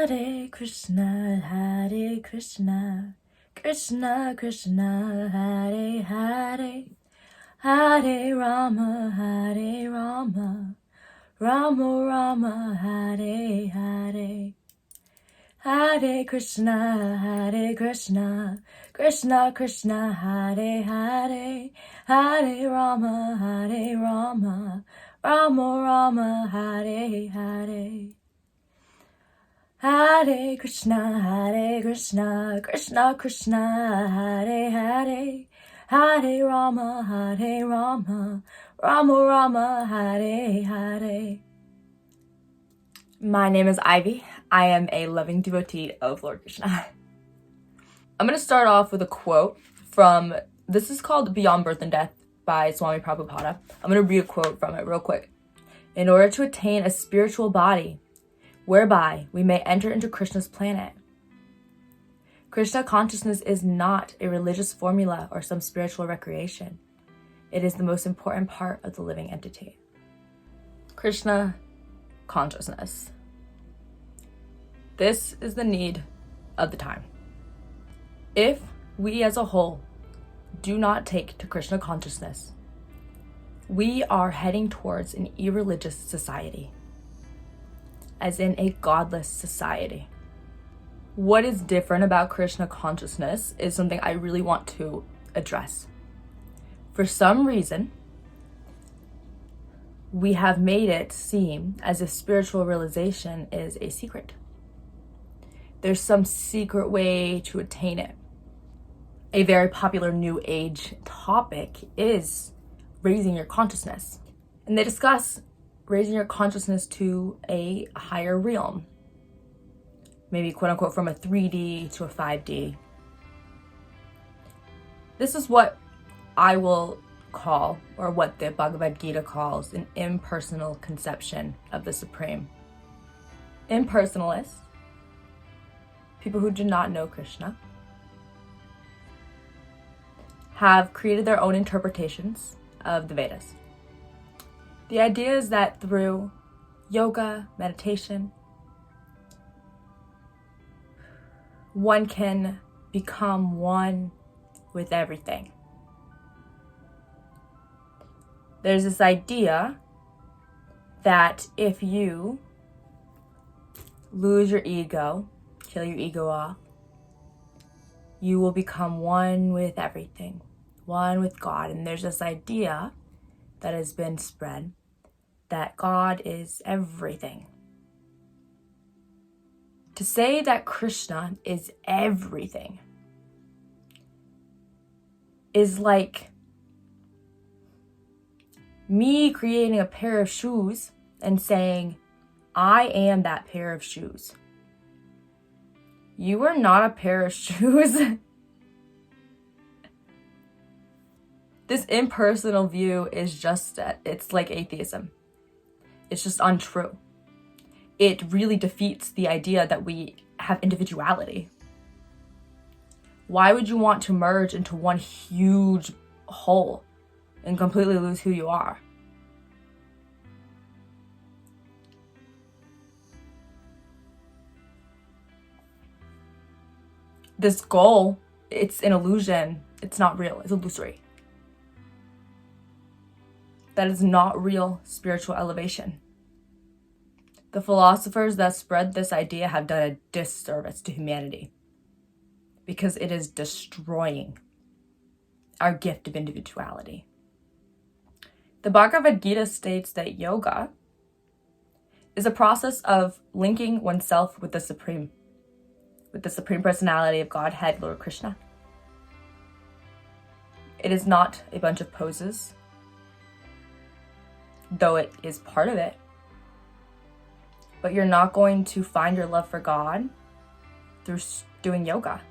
Hare Krishna, Hare Krishna, Krishna Krishna, Hare Hare, Hare Rama, Hare Rama, Rama Rama, Hare Hare. Hare Krishna, Hare Krishna, Krishna Krishna, Hare Hare, Hare Rama, Hare Rama, Rama Rama, Hare Hare. Hare Krishna, Krishna Krishna, Hare Hare, Hare Rama, Rama Rama, Hare Hare. My name is Ivy. I am a loving devotee of Lord Krishna. I'm going to start off with a quote from, this is called Beyond Birth and Death by Swami Prabhupada. I'm going to read a quote from it real quick. In order to attain a spiritual body, whereby we may enter into Krishna's planet. Krishna consciousness is not a religious formula or some spiritual recreation. It is the most important part of the living entity. Krishna consciousness. This is the need of the time. If we as a whole do not take to Krishna consciousness, we are heading towards an irreligious society, as in a godless society. What is different about Krishna consciousness is something I really want to address. For some reason, we have made it seem as if spiritual realization is a secret. There's some secret way to attain it. A very popular new age topic is raising your consciousness. And they discuss raising your consciousness to a higher realm. Maybe quote unquote from a 3D to a 5D. This is what I will call, or what the Bhagavad Gita calls, an impersonal conception of the Supreme. Impersonalists, people who do not know Krishna, have created their own interpretations of the Vedas. The idea is that through yoga, meditation, one can become one with everything. There's this idea that if you lose your ego, kill your ego off, you will become one with everything, one with God. And there's this idea that has been spread that God is everything. To say that Krishna is everything is like me creating a pair of shoes and saying, I am that pair of shoes. You are not a pair of shoes. This impersonal view is just, it's like atheism. It's just untrue. It really defeats the idea that we have individuality. Why would you want to merge into one huge whole and completely lose who you are? This goal, it's an illusion. It's not real. It's illusory. That is not real spiritual elevation. The philosophers that spread this idea have done a disservice to humanity because it is destroying our gift of individuality. The Bhagavad Gita states that yoga is a process of linking oneself with the Supreme Personality of Godhead, Lord Krishna. It is not a bunch of poses, though it is part of it. But you're not going to find your love for God through doing yoga.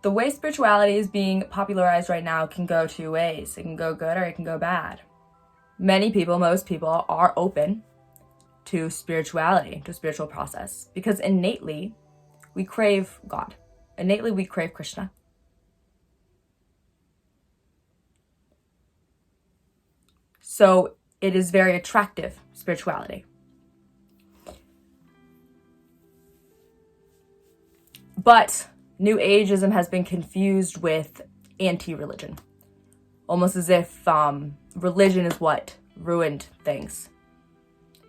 The way spirituality is being popularized right now can go two ways. It can go good or it can go bad. Many people, most people, are open to spirituality, to spiritual process, because innately we crave God. Innately we crave Krishna. So it is very attractive, spirituality. But New Ageism has been confused with anti-religion, almost as if religion is what ruined things.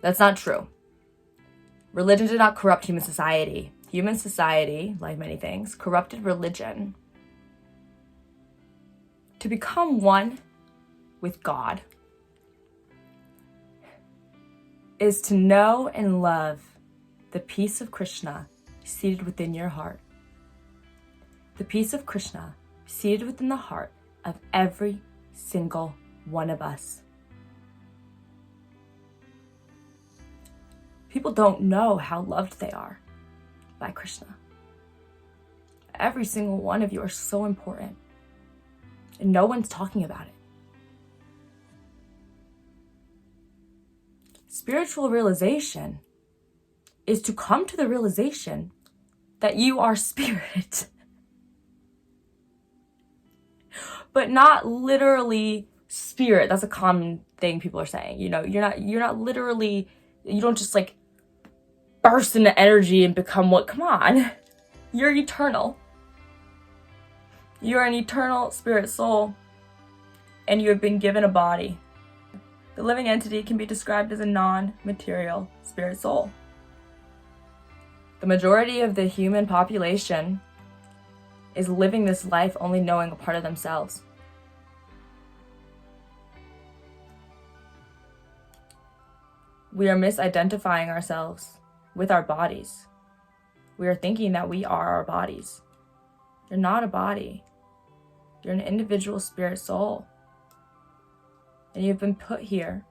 That's not true. Religion did not corrupt human society. Human society, like many things, corrupted religion to become one with God is to know and love the peace of Krishna seated within your heart. The peace of Krishna seated within the heart of every single one of us. People don't know how loved they are by Krishna. Every single one of you are so important, and no one's talking about it. Spiritual realization is to come to the realization that you are spirit. But not literally spirit. That's a common thing people are saying. You know, you're not literally, you don't just like burst into energy and become what, come on. You're eternal. You're an eternal spirit soul, and you have been given a body. The living entity can be described as a non-material spirit soul. The majority of the human population is living this life only knowing a part of themselves. We are misidentifying ourselves with our bodies. We are thinking that we are our bodies. You're not a body. You're an individual spirit soul. And you've been put here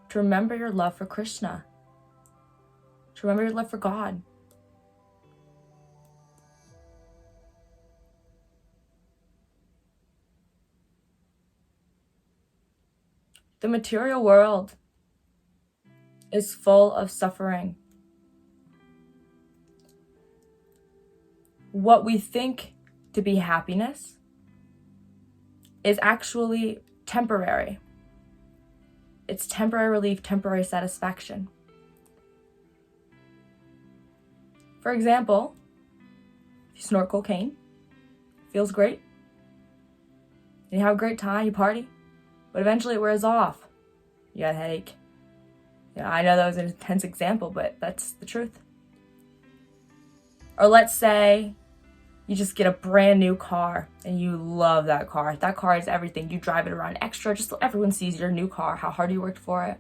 to remember your love for Krishna, to remember your love for God. The material world is full of suffering. What we think to be happiness is actually temporary. It's temporary relief, temporary satisfaction. For example, if you snort cocaine, feels great, and you have a great time, you party, but eventually it wears off. You got a headache. Yeah, I know that was an intense example, but that's the truth. Or let's say you just get a brand new car and you love that car. That car is everything. You drive it around extra just so everyone sees your new car, how hard you worked for it.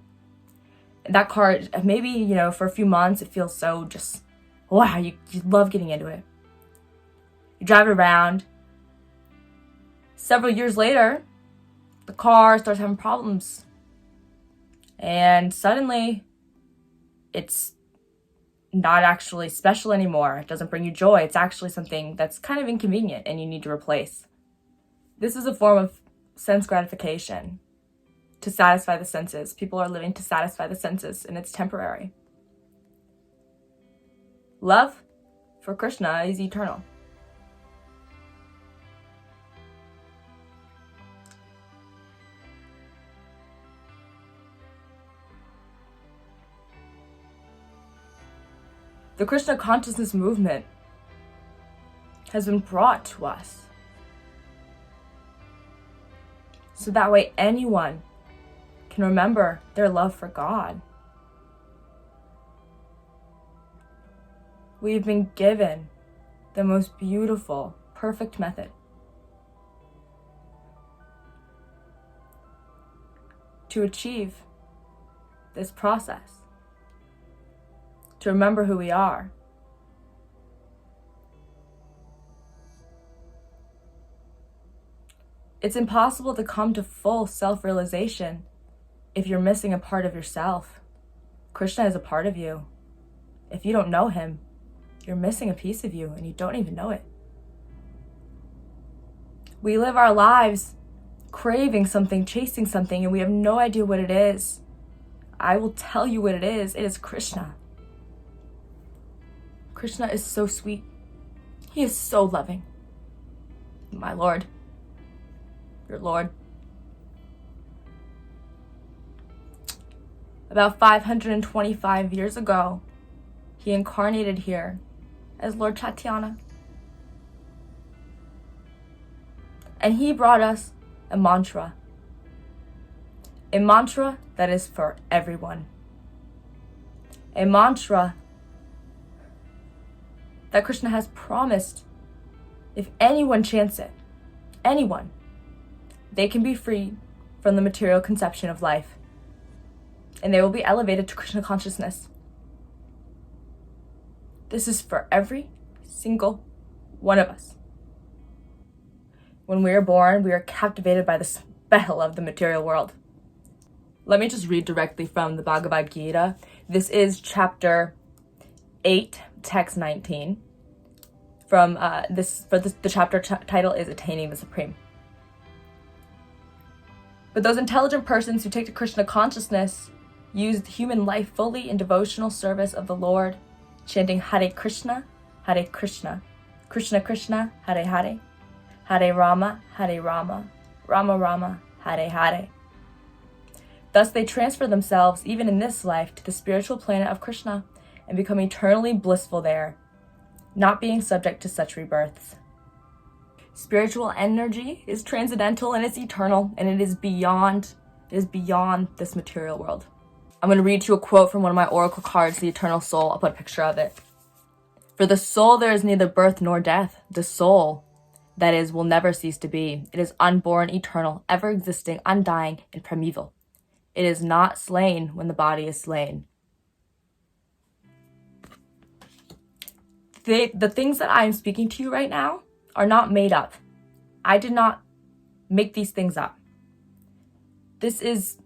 And that car, maybe, you know, for a few months, it feels so just, wow, you love getting into it. You drive it around. Several years later, the car starts having problems. And suddenly, it's not actually special anymore. It doesn't bring you joy. It's actually something that's kind of inconvenient and you need to replace. This is a form of sense gratification to satisfy the senses. People are living to satisfy the senses, and it's temporary. Love for Krishna is eternal. The Krishna consciousness movement has been brought to us so that way anyone can remember their love for God. We've been given the most beautiful, perfect method to achieve this process, to remember who we are. It's impossible to come to full self-realization if you're missing a part of yourself. Krishna is a part of you. If you don't know him, you're missing a piece of you and you don't even know it. We live our lives craving something, chasing something, and we have no idea what it is. I will tell you what it is. It is Krishna. Krishna is so sweet. He is so loving. My Lord. Your Lord. About 525 years ago, he incarnated here as Lord Chaitanya. And he brought us a mantra. A mantra that is for everyone. A mantra that Krishna has promised if anyone chants it, anyone, they can be freed from the material conception of life. And they will be elevated to Krishna consciousness. This is for every single one of us. When we are born, we are captivated by the spell of the material world. Let me just read directly from the Bhagavad Gita. This is chapter 8, text 19. The chapter title is Attaining the Supreme. But those intelligent persons who take to Krishna consciousness use human life fully in devotional service of the Lord, chanting Hare Krishna, Krishna Krishna, Hare Hare, Hare Rama, Rama Rama, Hare Hare. Thus they transfer themselves, even in this life, to the spiritual planet of Krishna and become eternally blissful there, not being subject to such rebirths. Spiritual energy is transcendental and it's eternal, and it is beyond this material world. I'm going to read you a quote from one of my oracle cards, the Eternal Soul. I'll put a picture of it. For the soul there is neither birth nor death. The soul, that is, will never cease to be. It is unborn, eternal, ever existing, undying, and primeval. It is not slain when the body is slain. The things that I am speaking to you right now are not made up. I did not make these things up. This is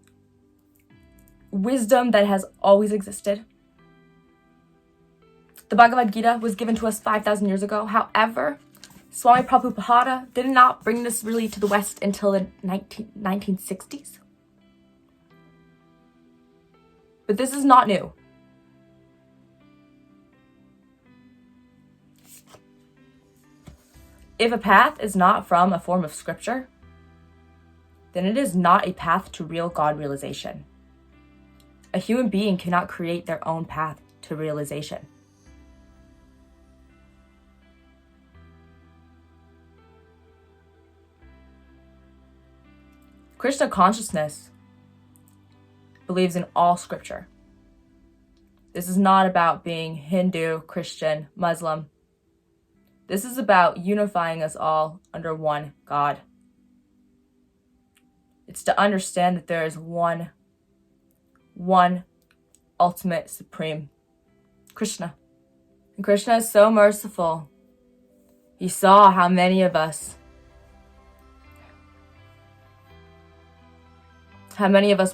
wisdom that has always existed. The Bhagavad Gita was given to us 5,000 years ago. However, Swami Prabhupada did not bring this really to the West until the 1960s. But this is not new. If a path is not from a form of scripture, then it is not a path to real God realization. A human being cannot create their own path to realization. Krishna consciousness believes in all scripture. This is not about being Hindu, Christian, Muslim. This is about unifying us all under one God. It's to understand that there is one ultimate supreme, Krishna. And Krishna is so merciful. He saw how many of us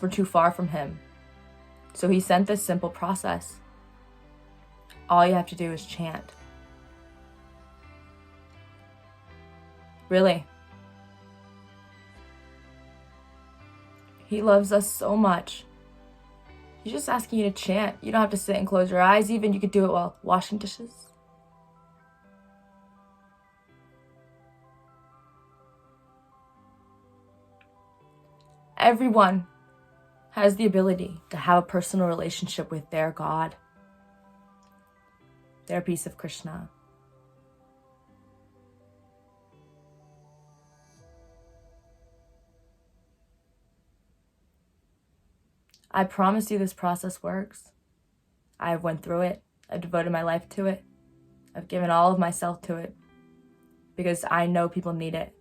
were too far from him. So he sent this simple process. All you have to do is chant. Really. He loves us so much. He's just asking you to chant. You don't have to sit and close your eyes. Even you could do it while washing dishes. Everyone has the ability to have a personal relationship with their God, their piece of Krishna. I promise you this process works. I went through it. I've devoted my life to it. I've given all of myself to it because I know people need it.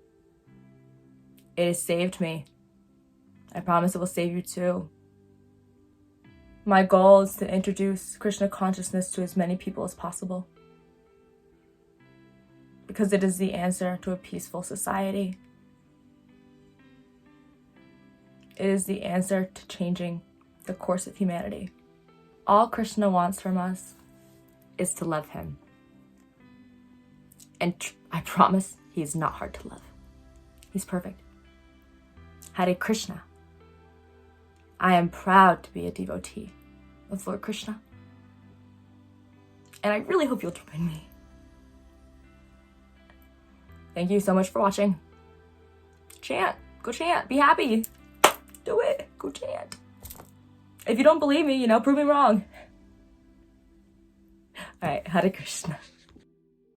It has saved me. I promise it will save you too. My goal is to introduce Krishna consciousness to as many people as possible because it is the answer to a peaceful society. It is the answer to changing the course of humanity. All Krishna wants from us is to love him. And I promise he is not hard to love. He's perfect. Hare Krishna. I am proud to be a devotee of Lord Krishna. And I really hope you'll join me. Thank you so much for watching. Chant. Go chant. Be happy. Do it. Go chant. If you don't believe me, prove me wrong. Alright, Hare Krishna.